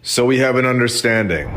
So we have an understanding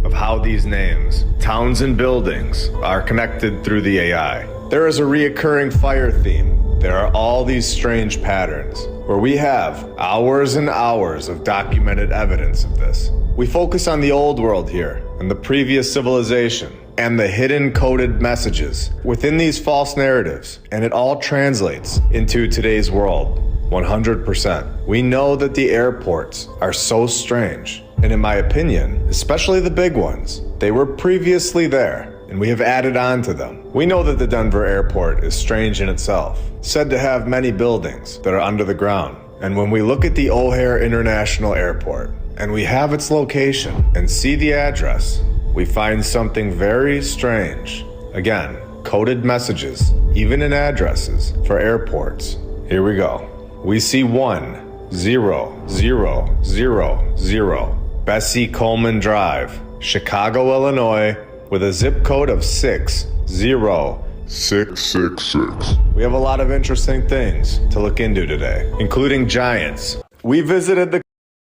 of how these names, towns and buildings, are connected through the AI. There is a reoccurring fire theme. There are all these strange patterns, where we have hours and hours of documented evidence of this. We focus on the old world here, and the previous civilization, and the hidden coded messages within these false narratives, and it all translates into today's world, 100%. We know that the airports are so strange, and in my opinion, especially the big ones, they were previously there, and we have added on to them. We know that the Denver airport is strange in itself, said to have many buildings that are under the ground. And when we look at the O'Hare International Airport, and we have its location and see the address, we find something very strange. Again, coded messages, even in addresses for airports. Here we go. We see 10000 Bessie Coleman Drive, Chicago, Illinois, with a zip code of 60666. We have a lot of interesting things to look into today, including giants. We visited the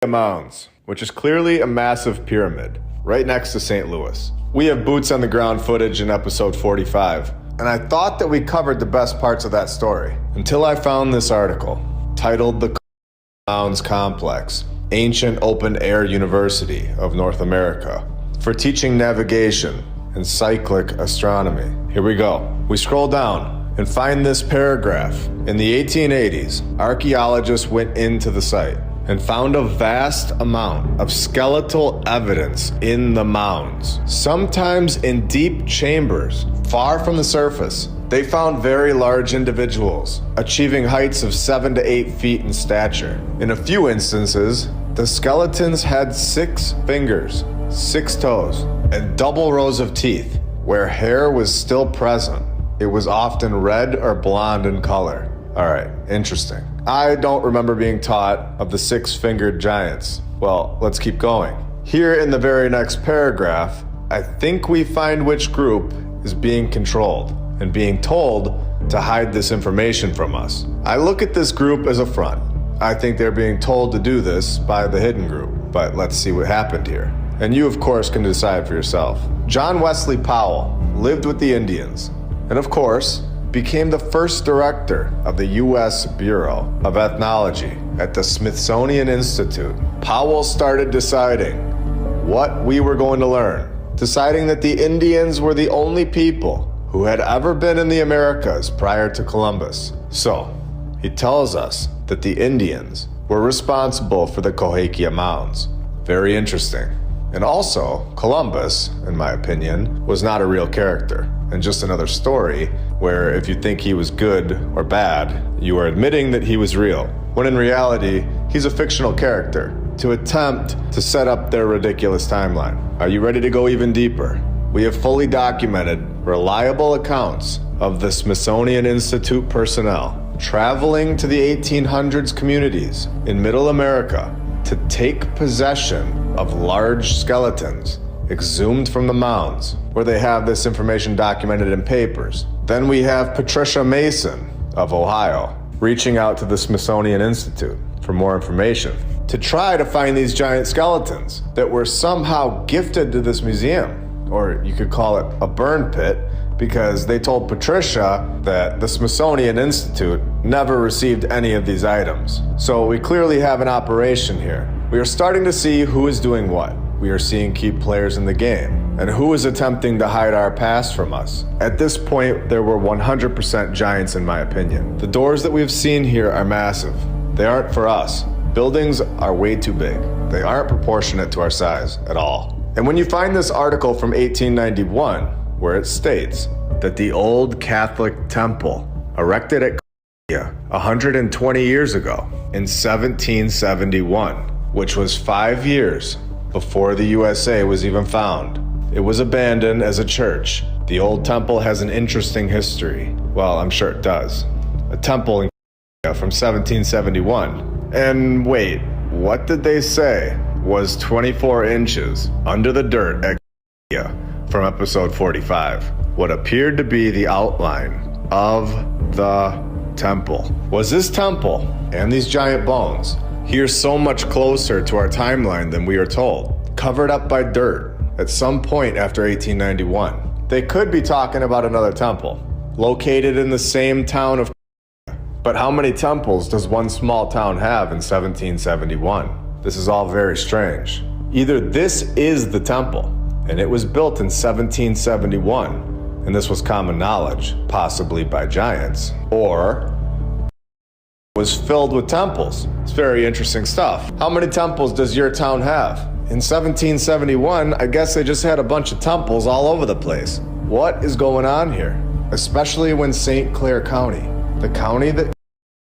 Mounds, which is clearly a massive pyramid, right next to St. Louis. We have boots on the ground footage in episode 45, and I thought that we covered the best parts of that story, until I found this article, titled The Mounds Complex, Ancient Open Air University of North America, for teaching navigation and cyclic astronomy. Here we go. We scroll down and find this paragraph. In the 1880s, archaeologists went into the site and found a vast amount of skeletal evidence in the mounds, sometimes in deep chambers, far from the surface. They found very large individuals, achieving heights of 7 to 8 feet in stature. In a few instances, the skeletons had 6 fingers, 6 toes, and double rows of teeth. Where hair was still present, it was often red or blonde in color. All right, interesting. I don't remember being taught of the 6-fingered giants. Well, let's keep going. Here in the very next paragraph, I think we find which group is being controlled and being told to hide this information from us. I look at this group as a front. I think they're being told to do this by the hidden group, but let's see what happened here. And you, of course, can decide for yourself. John Wesley Powell lived with the Indians, and of course, became the first director of the U.S. Bureau of Ethnology at the Smithsonian Institute. Powell started deciding what we were going to learn, deciding that the Indians were the only people who had ever been in the Americas prior to Columbus. So, he tells us that the Indians were responsible for the Cahokia Mounds. Very interesting. And also, Columbus, in my opinion, was not a real character, and just another story where if you think he was good or bad, you are admitting that he was real, when in reality, he's a fictional character to attempt to set up their ridiculous timeline. Are you ready to go even deeper? We have fully documented, reliable accounts of the Smithsonian Institute personnel traveling to the 1800s communities in Middle America to take possession of large skeletons exhumed from the mounds, where they have this information documented in papers. Then we have Patricia Mason of Ohio reaching out to the Smithsonian Institute for more information to try to find these giant skeletons that were somehow gifted to this museum, or you could call it a burn pit, because they told Patricia that the Smithsonian Institute never received any of these items. So we clearly have an operation here. We are starting to see who is doing what. We are seeing key players in the game, and who is attempting to hide our past from us. At this point, there were 100% giants in my opinion. The doors that we've seen here are massive. They aren't for us. Buildings are way too big. They aren't proportionate to our size at all. And when you find this article from 1891, where it states that the old Catholic temple erected at 120 years ago in 1771, which was 5 years before the USA was even found. It was abandoned as a church. The old temple has an interesting history. Well, I'm sure it does. A temple in from 1771. And wait, what did they say was 24 inches under the dirt at from episode 45? What appeared to be the outline of the temple. Was this temple and these giant bones here so much closer to our timeline than we are told, covered up by dirt at some point after 1891. They could be talking about another temple, located in the same town of. But how many temples does one small town have in 1771? This is all very strange. Either this is the temple, and it was built in 1771, and this was common knowledge, possibly by giants, or was filled with temples. It's very interesting stuff. How many temples does your town have? In 1771, I guess they just had a bunch of temples all over the place. What is going on here? Especially when St. Clair County, the county that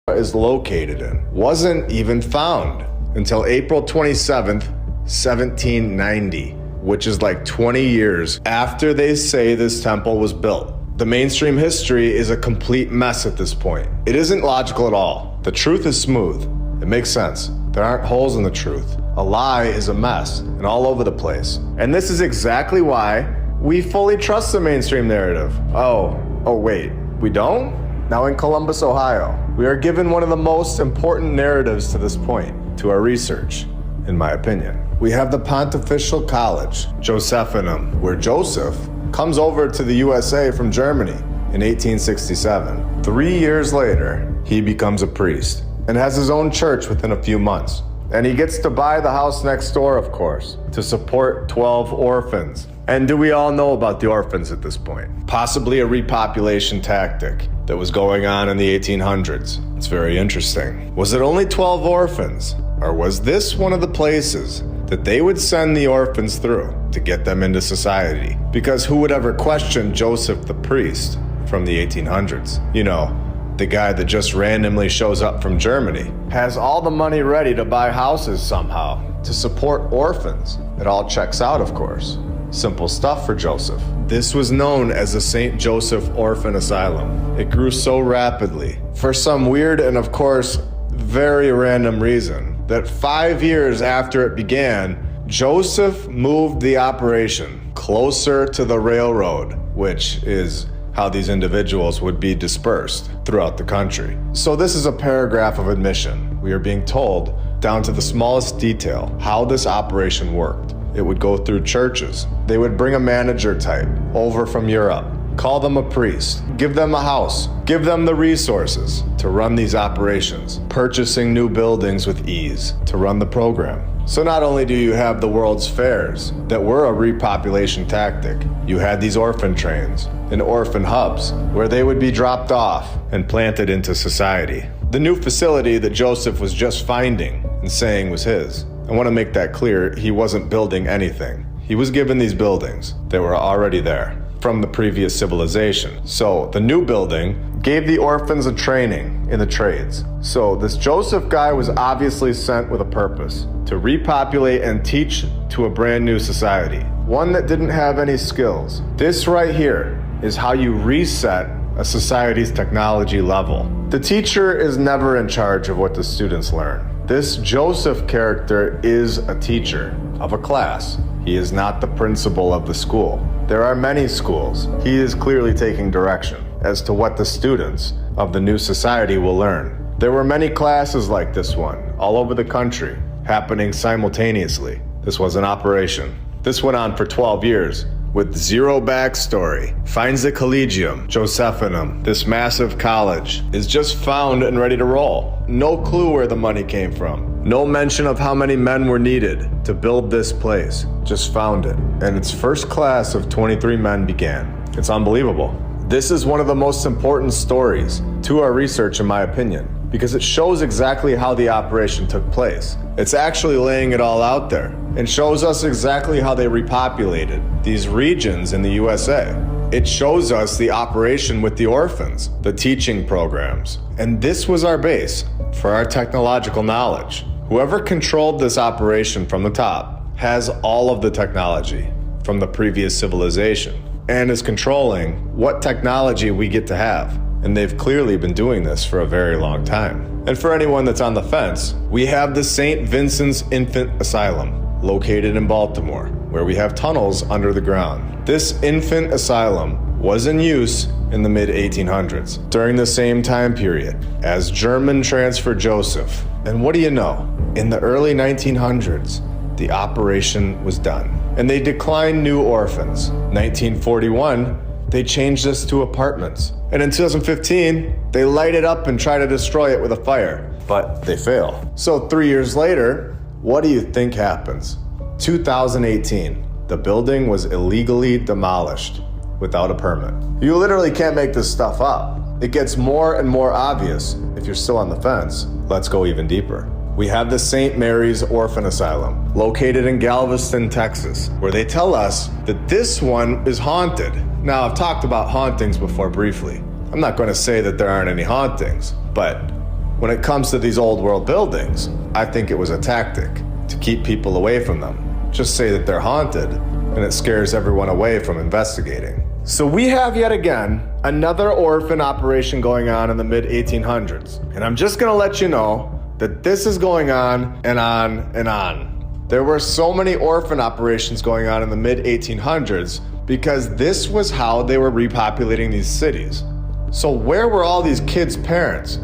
is located in, wasn't even found until April 27th, 1790, which is like 20 years after they say this temple was built. The mainstream history is a complete mess at this point. It isn't logical at all. The truth is smooth. It makes sense. There aren't holes in the truth. A lie is a mess and all over the place. And this is exactly why we fully trust the mainstream narrative. Oh wait, we don't? Now in Columbus, Ohio, we are given one of the most important narratives to this point, to our research, in my opinion. We have the Pontifical College, Josephinum, where Joseph comes over to the USA from Germany in 1867. 3 years later, he becomes a priest and has his own church within a few months. And he gets to buy the house next door, of course, to support 12 orphans. And do we all know about the orphans at this point? Possibly a repopulation tactic that was going on in the 1800s. It's very interesting. Was it only 12 orphans? Or was this one of the places that they would send the orphans through to get them into society? Because who would ever question Joseph the priest from the 1800s? You know, the guy that just randomly shows up from Germany, has all the money ready to buy houses somehow, to support orphans. It all checks out, of course. Simple stuff for Joseph. This was known as the St. Joseph Orphan Asylum. It grew so rapidly, for some weird and of course very random reason, that 5 years after it began, Joseph moved the operation closer to the railroad, which is how these individuals would be dispersed throughout the country. So this is a paragraph of admission. We are being told, down to the smallest detail, how this operation worked. It would go through churches. They would bring a manager type over from Europe, call them a priest, give them a house, give them the resources to run these operations, purchasing new buildings with ease to run the program. So not only do you have the World's Fairs that were a repopulation tactic, you had these orphan trains and orphan hubs where they would be dropped off and planted into society. The new facility that Joseph was just finding and saying was his. I want to make that clear, he wasn't building anything. He was given these buildings that were already there from the previous civilization. So the new building gave the orphans a training in the trades. So this Joseph guy was obviously sent with a purpose, to repopulate and teach to a brand new society, one that didn't have any skills. This right here is how you reset a society's technology level. The teacher is never in charge of what the students learn. This Joseph character is a teacher of a class. He is not the principal of the school. There are many schools. He is clearly taking direction as to what the students of the new society will learn. There were many classes like this one all over the country, happening simultaneously. This was an operation. This went on for 12 years. With zero backstory, finds the Collegium Josephinum, this massive college, is just found and ready to roll. No clue where the money came from. No mention of how many men were needed to build this place. Just found it. And its first class of 23 men began. It's unbelievable. This is one of the most important stories to our research, in my opinion, because it shows exactly how the operation took place. It's actually laying it all out there and shows us exactly how they repopulated these regions in the USA. It shows us the operation with the orphans, the teaching programs. And this was our base for our technological knowledge. Whoever controlled this operation from the top has all of the technology from the previous civilization and is controlling what technology we get to have. And they've clearly been doing this for a very long time. And for anyone that's on the fence, we have the St. Vincent's Infant Asylum, located in Baltimore, where we have tunnels under the ground. This infant asylum was in use in the mid-1800s, during the same time period as German transferred Joseph. And what do you know? In the early 1900s, the operation was done, and they declined new orphans. 1941, they changed this to apartments. And in 2015, they light it up and try to destroy it with a fire, but they fail. So 3 years later, what do you think happens? 2018, the building was illegally demolished without a permit. You literally can't make this stuff up. It gets more and more obvious. If you're still on the fence, let's go even deeper. We have the St. Mary's Orphan Asylum, located in Galveston, Texas, where they tell us that this one is haunted. Now, I've talked about hauntings before briefly. I'm not going to say that there aren't any hauntings, but when it comes to these old world buildings, I think it was a tactic to keep people away from them. Just say that they're haunted, and it scares everyone away from investigating. So we have yet again another orphan operation going on in the mid-1800s. And I'm just going to let you know that this is going on and on and on. There were so many orphan operations going on in the mid-1800s because this was how they were repopulating these cities. So where were all these kids' parents?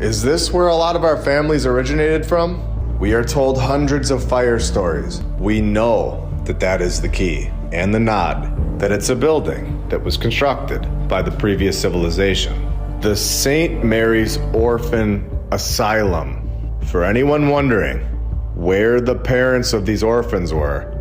Is this where a lot of our families originated from? We are told hundreds of fire stories. We know that that is the key, and the nod, that it's a building that was constructed by the previous civilization. The St. Mary's Orphan Asylum. For anyone wondering where the parents of these orphans were,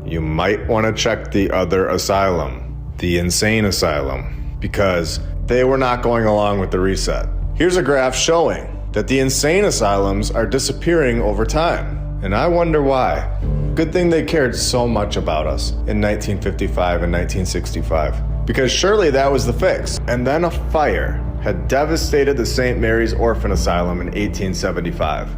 you might want to check the other asylum, the insane asylum, because they were not going along with the reset. Here's a graph showing that the insane asylums are disappearing over time, and I wonder why. Good thing they cared so much about us in 1955 and 1965, because surely that was the fix. And then a fire had devastated the St. Mary's Orphan Asylum in 1875.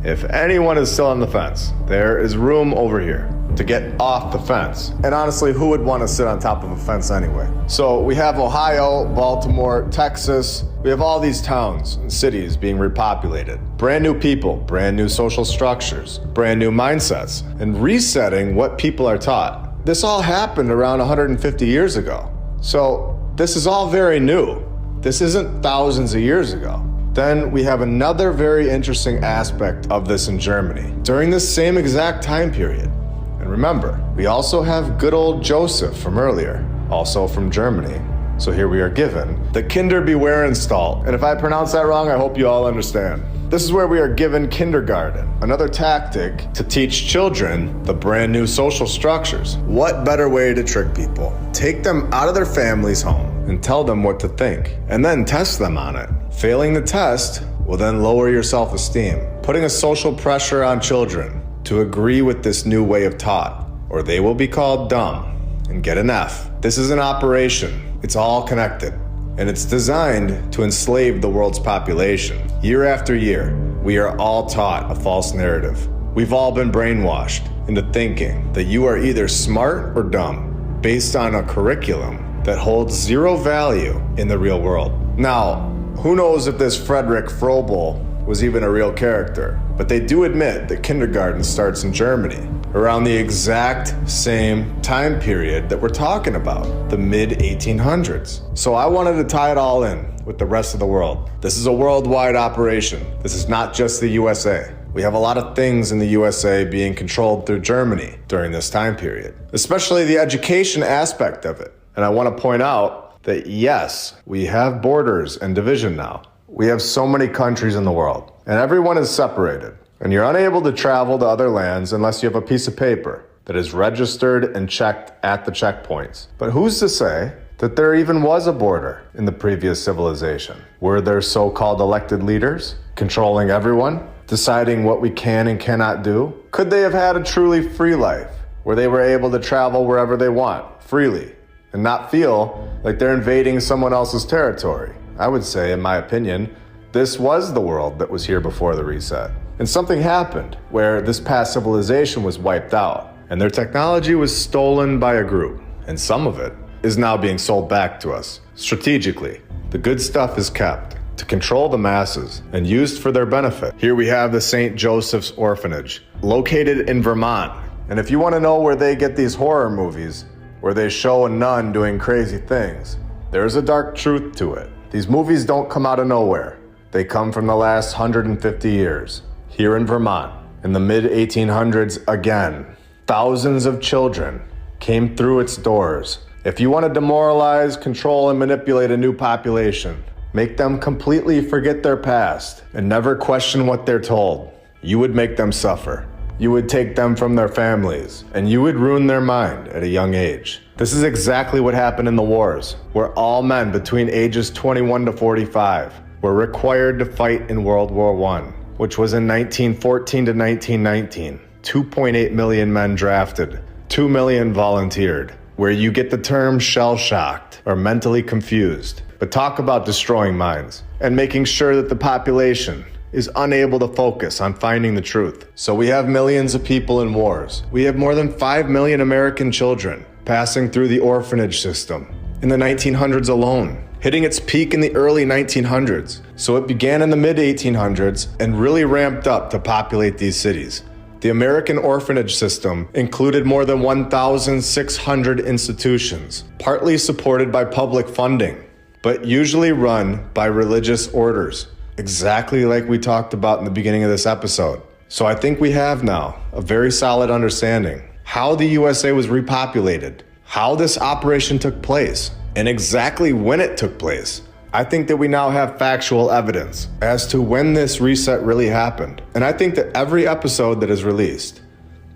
If anyone is still on the fence, there is room over here to get off the fence. And honestly, who would want to sit on top of a fence anyway? So we have Ohio, Baltimore, Texas. We have all these towns and cities being repopulated. Brand new people, brand new social structures, brand new mindsets, and resetting what people are taught. This all happened around 150 years ago. So this is all very new. This isn't thousands of years ago. Then we have another very interesting aspect of this in Germany during this same exact time period. And remember, we also have good old Joseph from earlier, also from Germany. So here we are given the Kinderbewahrenstalt. And if I pronounce that wrong, I hope you all understand. This is where we are given kindergarten, another tactic to teach children the brand new social structures. What better way to trick people? Take them out of their family's home and tell them what to think, and then test them on it. Failing the test will then lower your self-esteem, putting a social pressure on children to agree with this new way of taught, or they will be called dumb and get an F. This is an operation. It's all connected, and it's designed to enslave the world's population. Year after year, we are all taught a false narrative. We've all been brainwashed into thinking that you are either smart or dumb based on a curriculum that holds zero value in the real world. Now, who knows if this Frederick Froebel was even a real character, but they do admit that kindergarten starts in Germany around the exact same time period that we're talking about, the mid-1800s. So I wanted to tie it all in with the rest of the world. This is a worldwide operation. This is not just the USA. We have a lot of things in the USA being controlled through Germany during this time period, especially the education aspect of it. And I want to point out that yes, we have borders and division now. We have so many countries in the world, and everyone is separated. And you're unable to travel to other lands unless you have a piece of paper that is registered and checked at the checkpoints. But who's to say that there even was a border in the previous civilization? Were there so-called elected leaders controlling everyone, deciding what we can and cannot do? Could they have had a truly free life where they were able to travel wherever they want freely and not feel like they're invading someone else's territory? I would say, in my opinion, this was the world that was here before the reset. And something happened where this past civilization was wiped out and their technology was stolen by a group. And some of it is now being sold back to us strategically. The good stuff is kept to control the masses and used for their benefit. Here we have the St. Joseph's Orphanage, located in Vermont. And if you want to know where they get these horror movies, where they show a nun doing crazy things, there's a dark truth to it. These movies don't come out of nowhere. They come from the last 150 years. Here in Vermont, in the mid-1800s again, thousands of children came through its doors. If you want to demoralize, control, and manipulate a new population, make them completely forget their past and never question what they're told, you would make them suffer. You would take them from their families, and you would ruin their mind at a young age. This is exactly what happened in the wars, where all men between ages 21 to 45 were required to fight in World War I, which was in 1914 to 1919. 2.8 million men drafted, 2 million volunteered, where you get the term shell-shocked or mentally confused. But talk about destroying minds and making sure that the population is unable to focus on finding the truth. So we have millions of people in wars. We have more than 5 million American children passing through the orphanage system in the 1900s alone, hitting its peak in the early 1900s. So it began in the mid-1800s and really ramped up to populate these cities. The American orphanage system included more than 1,600 institutions, partly supported by public funding, but usually run by religious orders, exactly like we talked about in the beginning of this episode. So I think we have now a very solid understanding how the USA was repopulated, how this operation took place, and exactly when it took place. I think that we now have factual evidence as to when this reset really happened. And I think that every episode that is released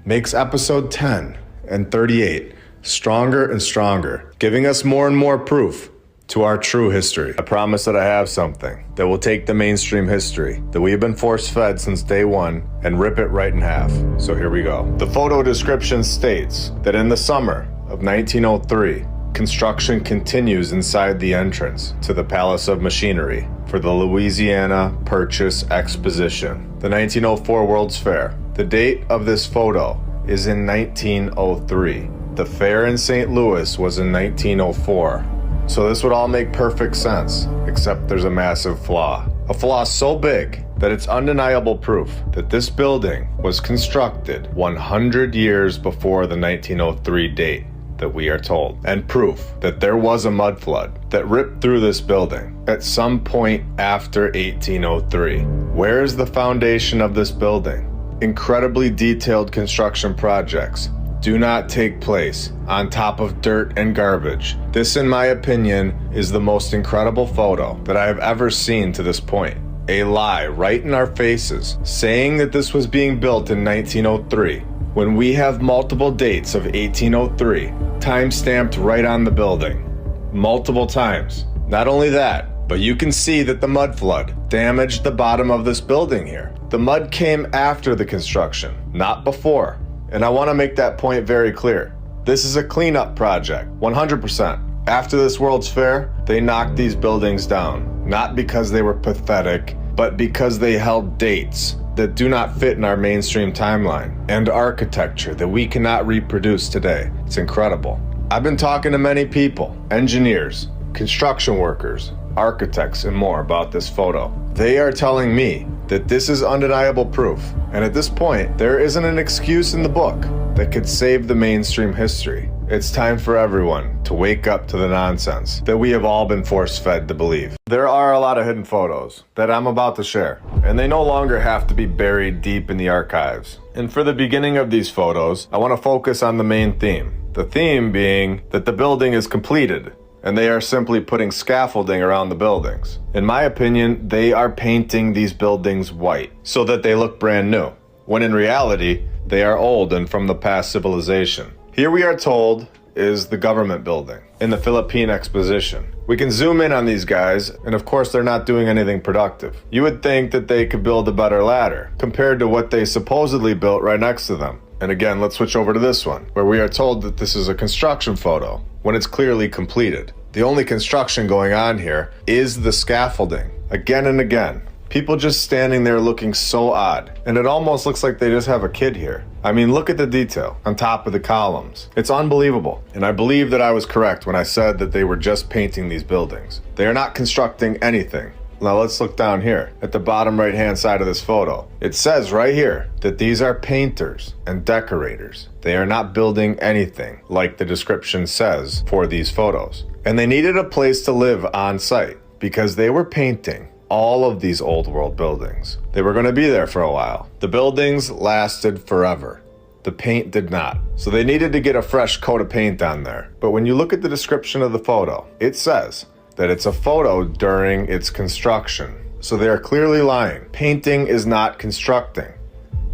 makes episode 10 and 38 stronger and stronger, giving us more and more proof to our true history. I promise that I have something that will take the mainstream history that we have been force-fed since day one and rip it right in half. So here we go. The photo description states that in the summer of 1903, construction continues inside the entrance to the Palace of Machinery for the Louisiana Purchase Exposition, the 1904 World's Fair. The date of this photo is in 1903. The fair in St. Louis was in 1904. So this would all make perfect sense, except there's a massive flaw. A flaw so big that it's undeniable proof that this building was constructed 100 years before the 1903 date that we are told, and proof that there was a mud flood that ripped through this building at some point after 1803. Where is the foundation of this building? Incredibly detailed construction projects do not take place on top of dirt and garbage. This, in my opinion, is the most incredible photo that I have ever seen to this point. A lie right in our faces, saying that this was being built in 1903, when we have multiple dates of 1803 time-stamped right on the building. Multiple times. Not only that, but you can see that the mud flood damaged the bottom of this building here. The mud came after the construction, not before. And I want to make that point very clear. This is a cleanup project, 100%. After this World's Fair, they knocked these buildings down, not because they were pathetic, but because they held dates that do not fit in our mainstream timeline and architecture that we cannot reproduce today. It's incredible. I've been talking to many people, engineers, construction workers, architects, and more about this photo. They are telling me that this is undeniable proof. And at this point, there isn't an excuse in the book that could save the mainstream history. It's time for everyone to wake up to the nonsense that we have all been force-fed to believe. There are a lot of hidden photos that I'm about to share, and they no longer have to be buried deep in the archives. And for the beginning of these photos, I want to focus on the main theme. The theme being that the building is completed, and they are simply putting scaffolding around the buildings. In my opinion, they are painting these buildings white so that they look brand new, when in reality, they are old and from the past civilization. Here we are told is the government building in the Philippine Exposition. We can zoom in on these guys, and of course they're not doing anything productive. You would think that they could build a better ladder compared to what they supposedly built right next to them. And again, let's switch over to this one, where we are told that this is a construction photo when it's clearly completed. The only construction going on here is the scaffolding. Again and again, people just standing there looking so odd. And it almost looks like they just have a kid here. I mean, look at the detail on top of the columns. It's unbelievable. And I believe that I was correct when I said that they were just painting these buildings. They are not constructing anything. Now let's look down here at the bottom right hand side of this photo. It says right here that these are painters and decorators. They are not building anything like the description says for these photos. And they needed a place to live on site because they were painting all of these old world buildings. They were going to be there for a while. The buildings lasted forever. The paint did not. So they needed to get a fresh coat of paint on there. But when you look at the description of the photo, it says that it's a photo during its construction. So they are clearly lying. Painting is not constructing.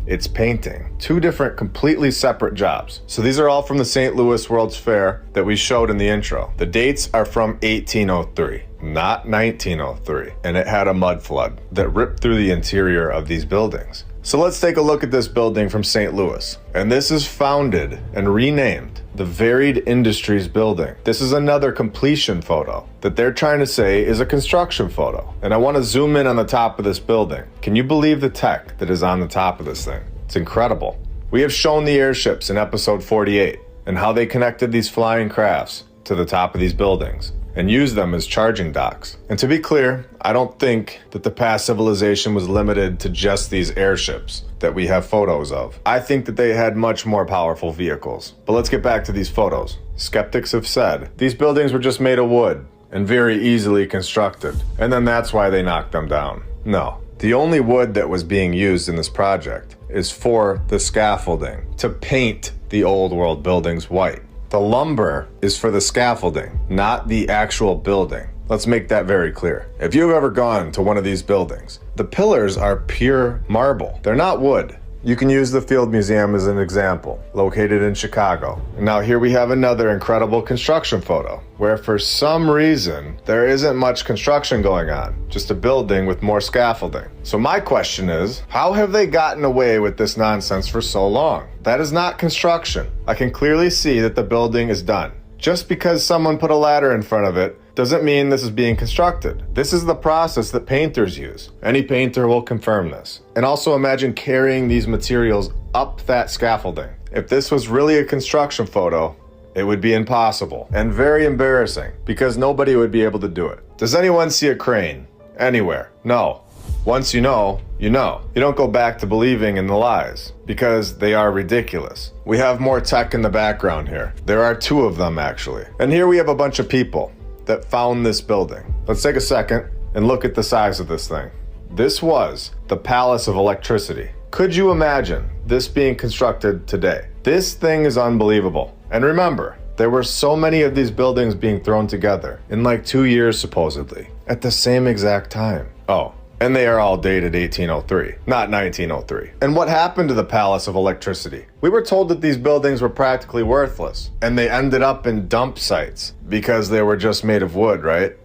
It's painting. Two different, completely separate jobs. So these are all from the St. Louis World's Fair that we showed in the intro. The dates are from 1803, not 1903. And it had a mud flood that ripped through the interior of these buildings. So let's take a look at this building from St. Louis. And this is founded and renamed the Varied Industries Building. This is another completion photo that they're trying to say is a construction photo. And I want to zoom in on the top of this building. Can you believe the tech that is on the top of this thing? It's incredible. We have shown the airships in episode 48 and how they connected these flying crafts to the top of these buildings and use them as charging docks. And to be clear, I don't think that the past civilization was limited to just these airships that we have photos of. I think that they had much more powerful vehicles. But let's get back to these photos. Skeptics have said these buildings were just made of wood and very easily constructed, and then that's why they knocked them down. No, the only wood that was being used in this project is for the scaffolding to paint the old world buildings white. The lumber is for the scaffolding, not the actual building. Let's make that very clear. If you've ever gone to one of these buildings, the pillars are pure marble. They're not wood. You can use the Field Museum as an example, located in Chicago. And now here we have another incredible construction photo, where for some reason, there isn't much construction going on, just a building with more scaffolding. So my question is, how have they gotten away with this nonsense for so long? That is not construction. I can clearly see that the building is done. Just because someone put a ladder in front of it doesn't mean this is being constructed. This is the process that painters use. Any painter will confirm this. And also imagine carrying these materials up that scaffolding. If this was really a construction photo, it would be impossible and very embarrassing because nobody would be able to do it. Does anyone see a crane anywhere? No. Once you know, you know. You don't go back to believing in the lies because they are ridiculous. We have more tech in the background here. There are two of them actually. And here we have a bunch of people that found this building. Let's take a second and look at the size of this thing. This was the Palace of Electricity. Could you imagine this being constructed today? This thing is unbelievable. And remember, there were so many of these buildings being thrown together in like 2 years supposedly, at the same exact time. Oh, and they are all dated 1803, not 1903. And what happened to the Palace of Electricity? We were told that these buildings were practically worthless, and they ended up in dump sites because they were just made of wood, right?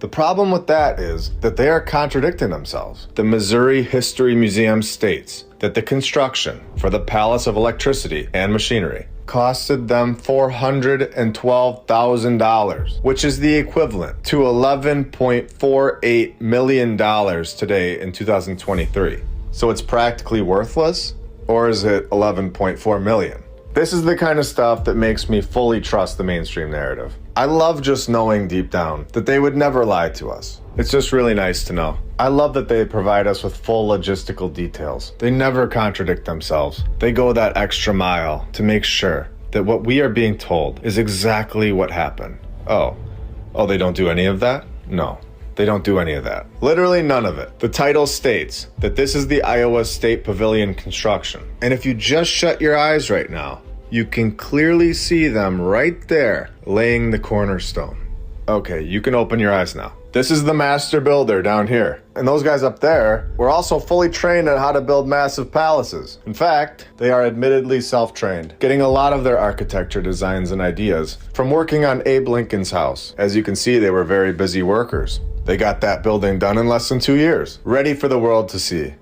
The problem with that is that they are contradicting themselves. The Missouri History Museum states that the construction for the Palace of Electricity and Machinery costed them $412,000, which is the equivalent to $11.48 million today in 2023. So it's practically worthless, or is it 11.4 million? This is the kind of stuff that makes me fully trust the mainstream narrative. I love just knowing deep down that they would never lie to us. It's just really nice to know. I love that they provide us with full logistical details. They never contradict themselves. They go that extra mile to make sure that what we are being told is exactly what happened. Oh, they don't do any of that? No, they don't do any of that. Literally none of it. The title states that this is the Iowa State Pavilion construction. And if you just shut your eyes right now, you can clearly see them right there laying the cornerstone. Okay, you can open your eyes now. This is the master builder down here. And those guys up there were also fully trained on how to build massive palaces. In fact, they are admittedly self-trained, getting a lot of their architecture designs and ideas from working on Abe Lincoln's house. As you can see, they were very busy workers. They got that building done in less than 2 years, ready for the world to see.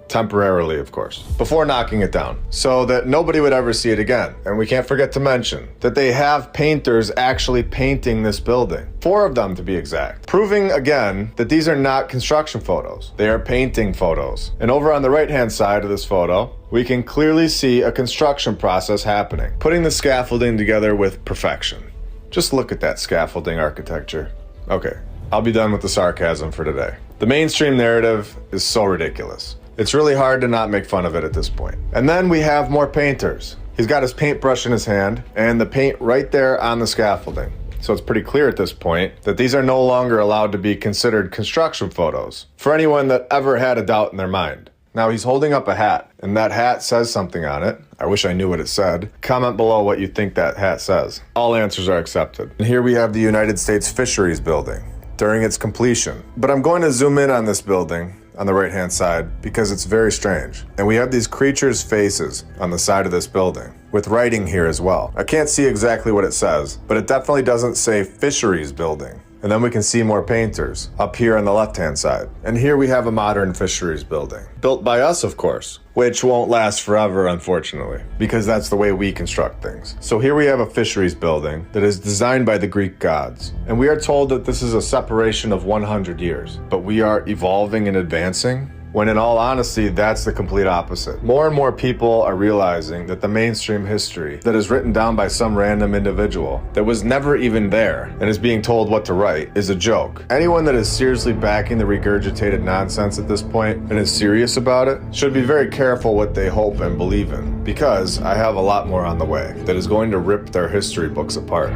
Temporarily, of course, before knocking it down, so that nobody would ever see it again. And we can't forget to mention that they have painters actually painting this building. 4 of them to be exact. Proving again that these are not construction photos. They are painting photos. And over on the right-hand side of this photo, we can clearly see a construction process happening, putting the scaffolding together with perfection. Just look at that scaffolding architecture. Okay, I'll be done with the sarcasm for today. The mainstream narrative is so ridiculous. It's really hard to not make fun of it at this point. And then we have more painters. He's got his paintbrush in his hand and the paint right there on the scaffolding. So it's pretty clear at this point that these are no longer allowed to be considered construction photos for anyone that ever had a doubt in their mind. Now he's holding up a hat, and that hat says something on it. I wish I knew what it said. Comment below what you think that hat says. All answers are accepted. And here we have the United States Fisheries Building during its completion. But I'm going to zoom in on this building on the right-hand side because it's very strange. And we have these creatures' faces on the side of this building, with writing here as well. I can't see exactly what it says, but it definitely doesn't say Fisheries Building. And then we can see more painters up here on the left-hand side. And here we have a modern fisheries building. Built by us, of course, which won't last forever, unfortunately, because that's the way we construct things. So here we have a fisheries building that is designed by the Greek gods. And we are told that this is a separation of 100 years. But we are evolving and advancing, when in all honesty, that's the complete opposite. More and more people are realizing that the mainstream history that is written down by some random individual that was never even there and is being told what to write is a joke. Anyone that is seriously backing the regurgitated nonsense at this point and is serious about it should be very careful what they hope and believe in, because I have a lot more on the way that is going to rip their history books apart.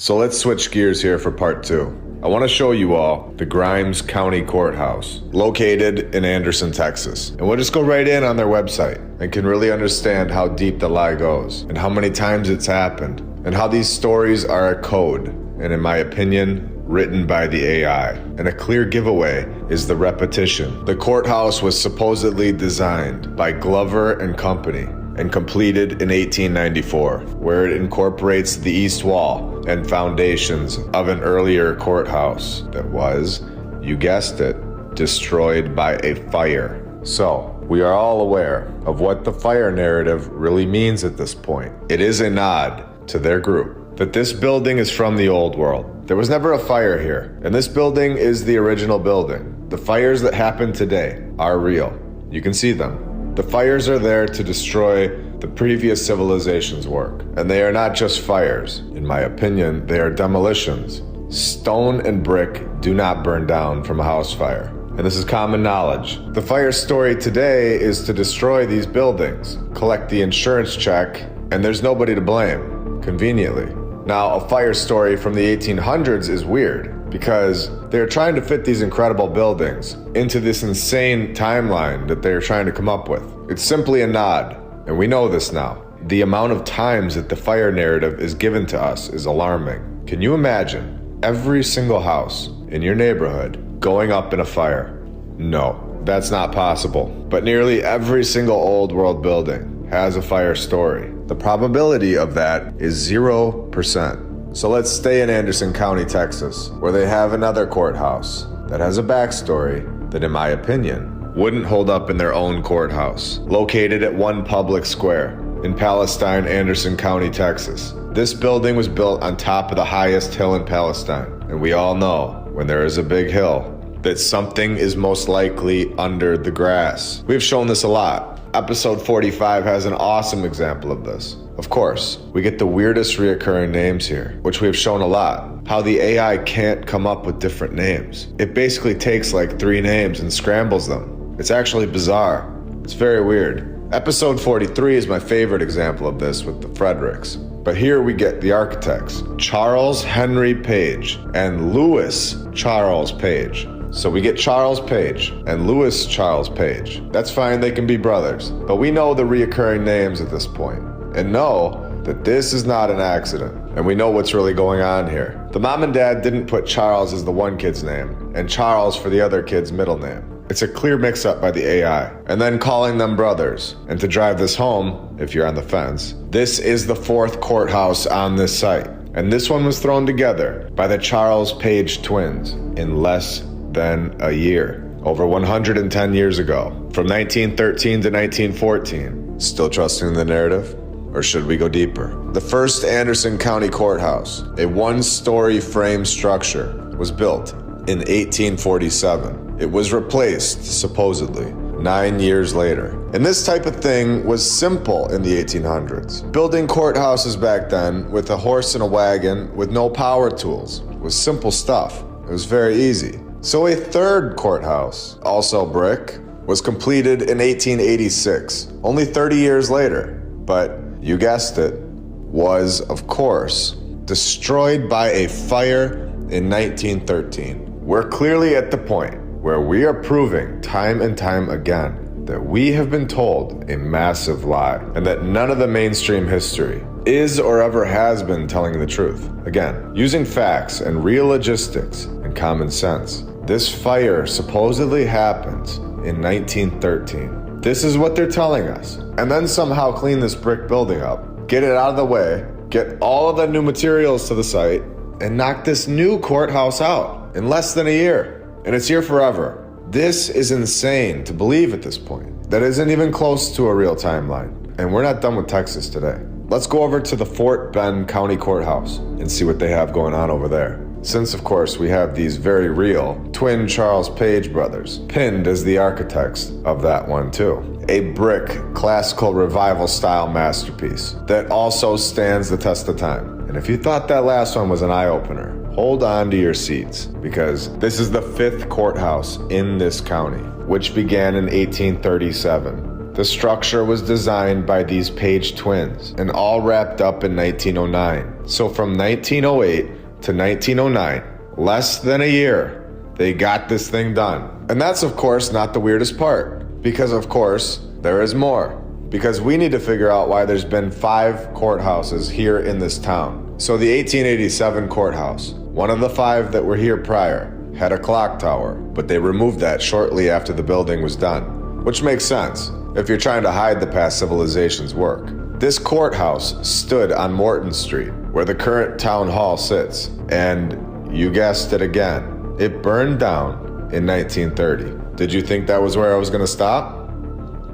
So let's switch gears here for part 2. I want to show you all the Grimes County Courthouse, located in Anderson, Texas. And we'll just go right in on their website and can really understand how deep the lie goes and how many times it's happened and how these stories are a code, and in my opinion, written by the AI. And a clear giveaway is the repetition. The courthouse was supposedly designed by Glover and Company and completed in 1894, where it incorporates the east wall and foundations of an earlier courthouse that was, you guessed it, destroyed by a fire. So, we are all aware of what the fire narrative really means at this point. It is a nod to their group that this building is from the old world. There was never a fire here, and this building is the original building. The fires that happen today are real. You can see them. The fires are there to destroy the previous civilization's work. And they are not just fires. In my opinion, they are demolitions. Stone and brick do not burn down from a house fire. And this is common knowledge. The fire story today is to destroy these buildings, collect the insurance check, and there's nobody to blame, conveniently. Now, a fire story from the 1800s is weird, because they're trying to fit these incredible buildings into this insane timeline that they're trying to come up with. It's simply a nod, and we know this now. The amount of times that the fire narrative is given to us is alarming. Can you imagine every single house in your neighborhood going up in a fire? No, that's not possible. But nearly every single old world building has a fire story. The probability of that is 0%. So let's stay in Anderson County, Texas, where they have another courthouse that has a backstory that, in my opinion, wouldn't hold up in their own courthouse. Located at One Public Square in Palestine, Anderson County, Texas. This building was built on top of the highest hill in Palestine. And we all know, when there is a big hill, that something is most likely under the grass. We've shown this a lot. Episode 45 has an awesome example of this. Of course, we get the weirdest reoccurring names here, which we have shown a lot. How the AI can't come up with different names. It basically takes like 3 names and scrambles them. It's actually bizarre. It's very weird. Episode 43 is my favorite example of this with the Fredericks. But here we get the architects, Charles Henry Page and Louis Charles Page. So we get Charles Page and Louis Charles Page. That's fine, they can be brothers. But we know the reoccurring names at this point, and know that this is not an accident. And we know what's really going on here. The mom and dad didn't put Charles as the one kid's name, and Charles for the other kid's middle name. It's a clear mix-up by the AI. And then calling them brothers. And to drive this home, if you're on the fence, this is the 4th courthouse on this site. And this one was thrown together by the Charles Page twins in less than a year, over 110 years ago, from 1913 to 1914. Still trusting the narrative? Or should we go deeper? The first Anderson County Courthouse, a 1-story frame structure, was built in 1847. It was replaced, supposedly, 9 years later. And this type of thing was simple in the 1800s. Building courthouses back then with a horse and a wagon with no power tools was simple stuff. It was very easy. So a third courthouse, also brick, was completed in 1886, only 30 years later. But you guessed it, was, of course, destroyed by a fire in 1913. We're clearly at the point where we are proving time and time again that we have been told a massive lie and that none of the mainstream history is or ever has been telling the truth. Again, using facts and real logistics and common sense, this fire supposedly happens in 1913. This is what they're telling us. And then somehow clean this brick building up, get it out of the way, get all of the new materials to the site, and knock this new courthouse out in less than a year. And it's here forever. This is insane to believe at this point. That isn't even close to a real timeline. And we're not done with Texas today. Let's go over to the Fort Bend County Courthouse and see what they have going on over there. Since, of course, we have these very real twin Charles Page brothers, pinned as the architects of that one too. A brick classical revival style masterpiece that also stands the test of time. And if you thought that last one was an eye-opener, hold on to your seats, because this is the 5th courthouse in this county, which began in 1837. The structure was designed by these Page twins and all wrapped up in 1909. So from 1908 to 1909, less than a year, they got this thing done. And that's of course not the weirdest part, because of course there is more. Because we need to figure out why there's been 5 courthouses here in this town. So the 1887 courthouse, one of the 5 that were here prior, had a clock tower, but they removed that shortly after the building was done. Which makes sense if you're trying to hide the past civilization's work. This courthouse stood on Morton Street, where the current town hall sits, and you guessed it again, it burned down in 1930. Did you think that was where I was gonna stop?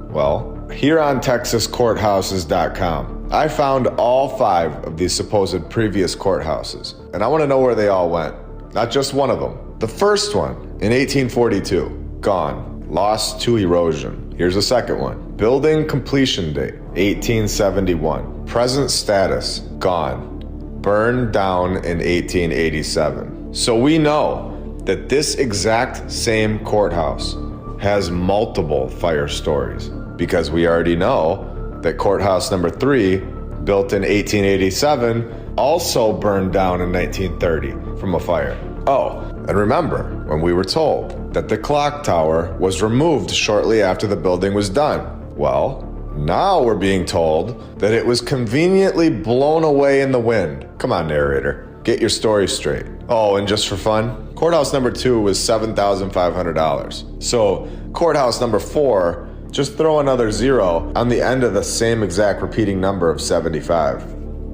Well, here on TexasCourthouses.com, I found all 5 of these supposed previous courthouses, and I want to know where they all went. Not just one of them. The first one, in 1842, gone, lost to erosion. Here's the second one. Building completion date, 1871. Present status, gone. Burned down in 1887. So we know that this exact same courthouse has multiple fire stories, because we already know that courthouse number 3, built in 1887, also burned down in 1930 from a fire. Oh, and remember when we were told that the clock tower was removed shortly after the building was done? Well, now we're being told that it was conveniently blown away in the wind. Come on, narrator, get your story straight. Oh, and just for fun, courthouse number 2 was $7,500. So courthouse number 4, just throw another 0 on the end of the same exact repeating number of 75.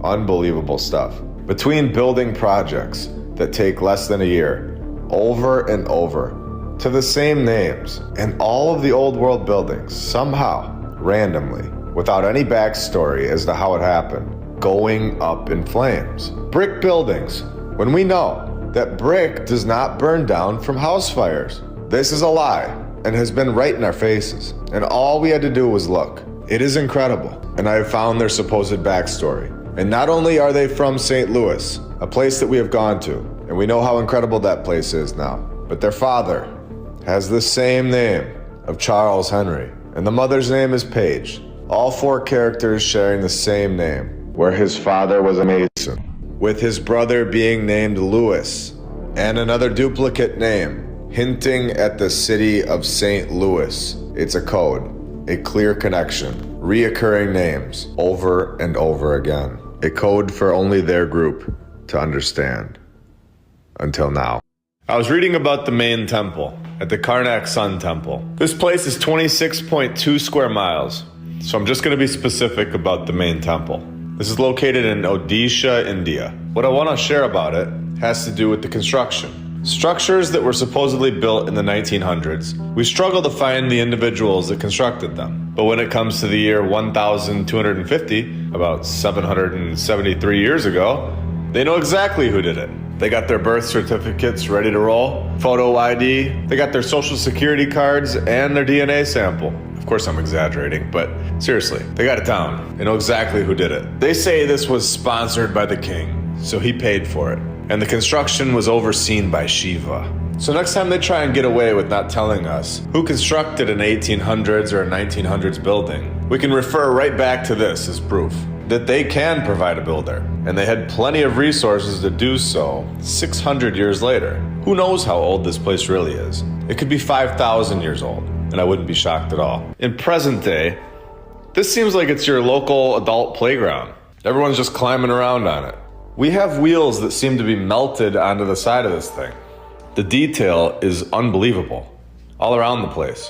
Unbelievable stuff. Between building projects that take less than a year, over and over, to the same names, and all of the old world buildings, somehow, randomly, without any backstory as to how it happened, going up in flames. Brick buildings, when we know that brick does not burn down from house fires. This is a lie, and has been right in our faces. And all we had to do was look. It is incredible. And I have found their supposed backstory. And not only are they from St. Louis, a place that we have gone to, and we know how incredible that place is now, but their father has the same name of Charles Henry, and the mother's name is Page. All 4 characters sharing the same name, where his father was a Mason, with his brother being named Louis, and another duplicate name, hinting at the city of St. Louis. It's a code, a clear connection, reoccurring names over and over again. A code for only their group to understand. Until now. I was reading about the main temple at the Karnak Sun Temple. This place is 26.2 square miles, so I'm just going to be specific about the main temple. This is located in Odisha, India. What I want to share about it has to do with the construction. Structures that were supposedly built in the 1900s, we struggle to find the individuals that constructed them. But when it comes to the year 1250, about 773 years ago, they know exactly who did it. They got their birth certificates ready to roll, photo ID, they got their social security cards and their DNA sample. Of course I'm exaggerating, but seriously, they got it down. They know exactly who did it. They say this was sponsored by the king, so he paid for it. And the construction was overseen by Shiva. So next time they try and get away with not telling us who constructed an 1800s or a 1900s building, we can refer right back to this as proof that they can provide a builder, and they had plenty of resources to do so 600 years later. Who knows how old this place really is? It could be 5,000 years old, and I wouldn't be shocked at all. In present day, this seems like it's your local adult playground. Everyone's just climbing around on it. We have wheels that seem to be melted onto the side of this thing. The detail is unbelievable, all around the place.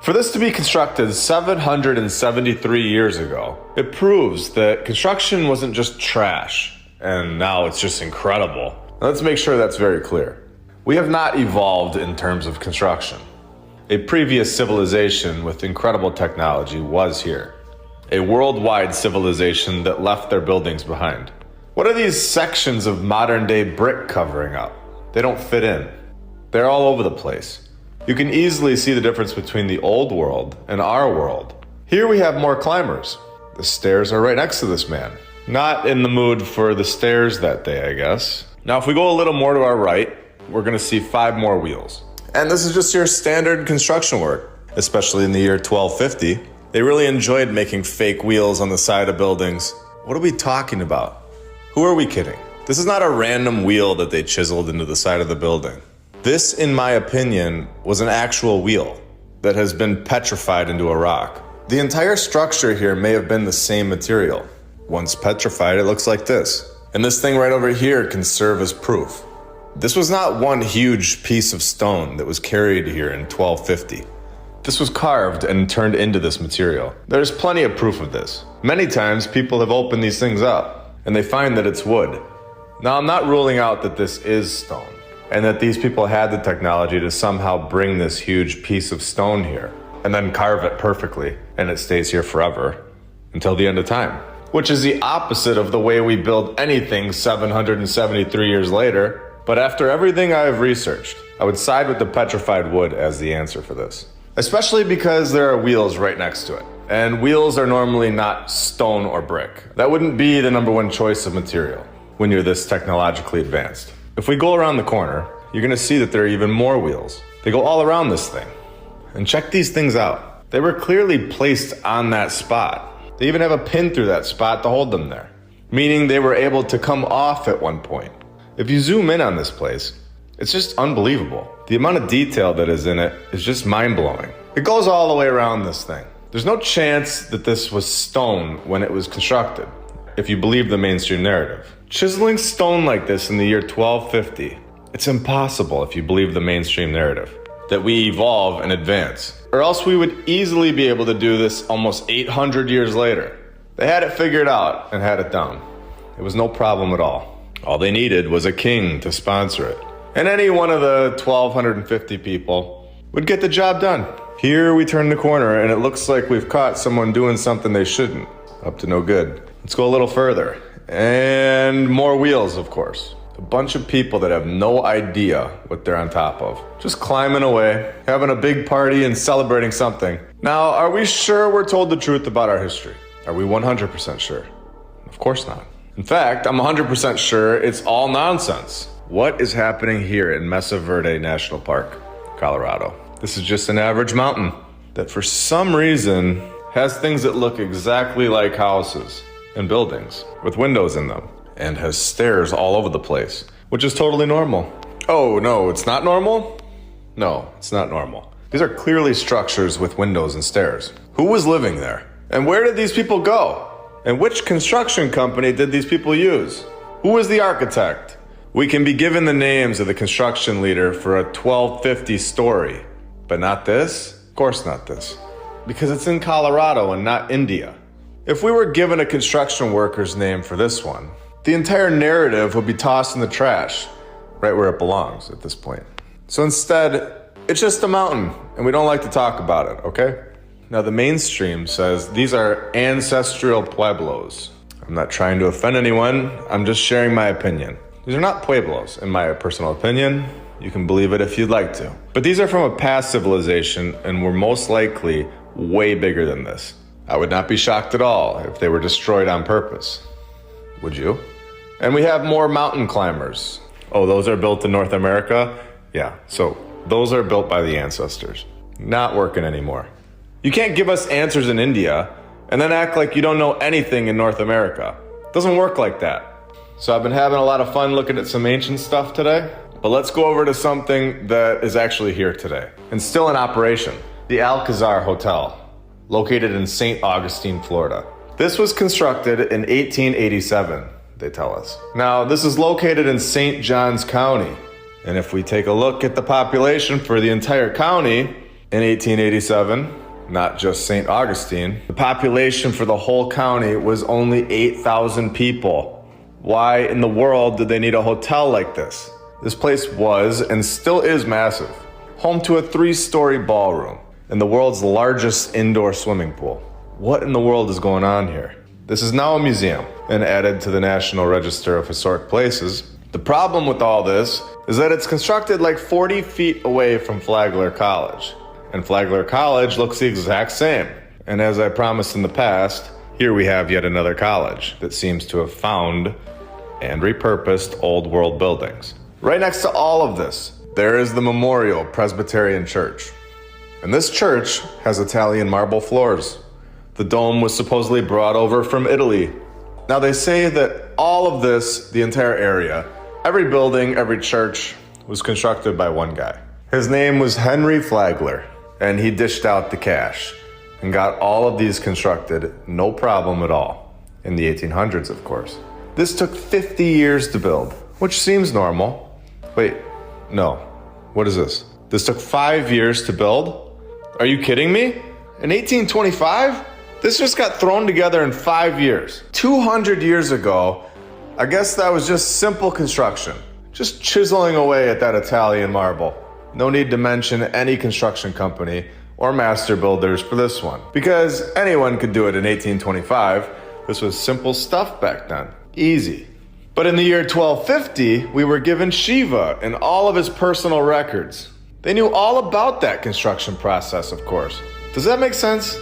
For this to be constructed 773 years ago, it proves that construction wasn't just trash, and now it's just incredible. Now, let's make sure that's very clear. We have not evolved in terms of construction. A previous civilization with incredible technology was here. A worldwide civilization that left their buildings behind. What are these sections of modern-day brick covering up? They don't fit in. They're all over the place. You can easily see the difference between the old world and our world. Here we have more climbers. The stairs are right next to this man. Not in the mood for the stairs that day, I guess. Now, if we go a little more to our right, we're gonna see 5 more wheels. And this is just your standard construction work, especially in the year 1250. They really enjoyed making fake wheels on the side of buildings. What are we talking about? Who are we kidding? This is not a random wheel that they chiseled into the side of the building. This, in my opinion, was an actual wheel that has been petrified into a rock. The entire structure here may have been the same material. Once petrified, it looks like this. And this thing right over here can serve as proof. This was not one huge piece of stone that was carried here in 1250. This was carved and turned into this material. There's plenty of proof of this. Many times people have opened these things up and they find that it's wood. Now, I'm not ruling out that this is stone, and that these people had the technology to somehow bring this huge piece of stone here and then carve it perfectly, and it stays here forever until the end of time, which is the opposite of the way we build anything 773 years later. But after everything I've researched, I would side with the petrified wood as the answer for this, especially because there are wheels right next to it, and wheels are normally not stone or brick. That wouldn't be the #1 choice of material when you're this technologically advanced. If we go around the corner, you're gonna see that there are even more wheels. They go all around this thing. And check these things out. They were clearly placed on that spot. They even have a pin through that spot to hold them there, meaning they were able to come off at one point. If you zoom in on this place, it's just unbelievable. The amount of detail that is in it is just mind-blowing. It goes all the way around this thing. There's no chance that this was stone when it was constructed, if you believe the mainstream narrative. Chiseling stone like this in the year 1250, it's impossible if you believe the mainstream narrative, that we evolve and advance. Or else we would easily be able to do this almost 800 years later. They had it figured out and had it down. It was no problem at all. All they needed was a king to sponsor it. And any one of the 1,250 people would get the job done. Here we turn the corner and it looks like we've caught someone doing something they shouldn't. Up to no good. Let's go a little further. And more wheels, of course. A bunch of people that have no idea what they're on top of. Just climbing away, having a big party and celebrating something. Now, are we sure we're told the truth about our history? Are we 100% sure? Of course not. In fact, I'm 100% sure it's all nonsense. What is happening here in Mesa Verde National Park, Colorado? This is just an average mountain that for some reason has things that look exactly like houses and buildings with windows in them, and has stairs all over the place, which is totally normal. Oh, no, it's not normal? No, it's not normal. These are clearly structures with windows and stairs. Who was living there? And where did these people go? And which construction company did these people use? Who was the architect? We can be given the names of the construction leader for a 1250 story, but not this? Of course not this. Because it's in Colorado and not India. If we were given a construction worker's name for this one, the entire narrative would be tossed in the trash, right where it belongs at this point. So instead, it's just a mountain, and we don't like to talk about it, okay? Now the mainstream says these are ancestral pueblos. I'm not trying to offend anyone, I'm just sharing my opinion. These are not pueblos, in my personal opinion. You can believe it if you'd like to. But these are from a past civilization and were most likely way bigger than this. I would not be shocked at all if they were destroyed on purpose. Would you? And we have more mountain climbers. Oh, those are built in North America? Yeah, so those are built by the ancestors. Not working anymore. You can't give us answers in India and then act like you don't know anything in North America. It doesn't work like that. So I've been having a lot of fun looking at some ancient stuff today, but let's go over to something that is actually here today and still in operation. The Alcazar Hotel, located in St. Augustine, Florida. This was constructed in 1887, they tell us. Now, this is located in St. Johns County. And if we take a look at the population for the entire county in 1887, not just St. Augustine, the population for the whole county was only 8,000 people. Why in the world did they need a hotel like this? This place was and still is massive, home to a 3-story ballroom and the world's largest indoor swimming pool. What in the world is going on here? This is now a museum and added to the National Register of Historic Places. The problem with all this is that it's constructed like 40 feet away from Flagler College. And Flagler College looks the exact same. And as I promised in the past, here we have yet another college that seems to have found and repurposed old world buildings. Right next to all of this, there is the Memorial Presbyterian Church. And this church has Italian marble floors. The dome was supposedly brought over from Italy. Now they say that all of this, the entire area, every building, every church, was constructed by one guy. His name was Henry Flagler, and he dished out the cash and got all of these constructed, no problem at all, in the 1800s, of course. This took 50 years to build, which seems normal. Wait, no, what is this? This took 5 years to build? Are you kidding me? In 1825? This just got thrown together in 5 years. 200 years ago, I guess that was just simple construction. Just chiseling away at that Italian marble. No need to mention any construction company or master builders for this one, because anyone could do it in 1825. This was simple stuff back then. Easy. But in the year 1250, we were given Shiva and all of his personal records. They knew all about that construction process, of course. Does that make sense?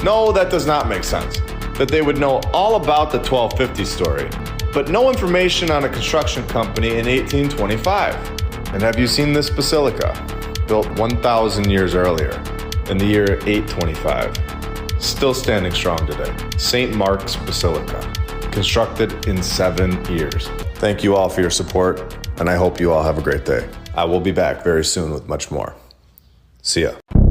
No, that does not make sense. That they would know all about the 1250 story, but no information on a construction company in 1825. And have you seen this basilica? Built 1,000 years earlier, in the year 825. Still standing strong today. St. Mark's Basilica. Constructed in 7 years. Thank you all for your support, and I hope you all have a great day. I will be back very soon with much more. See ya.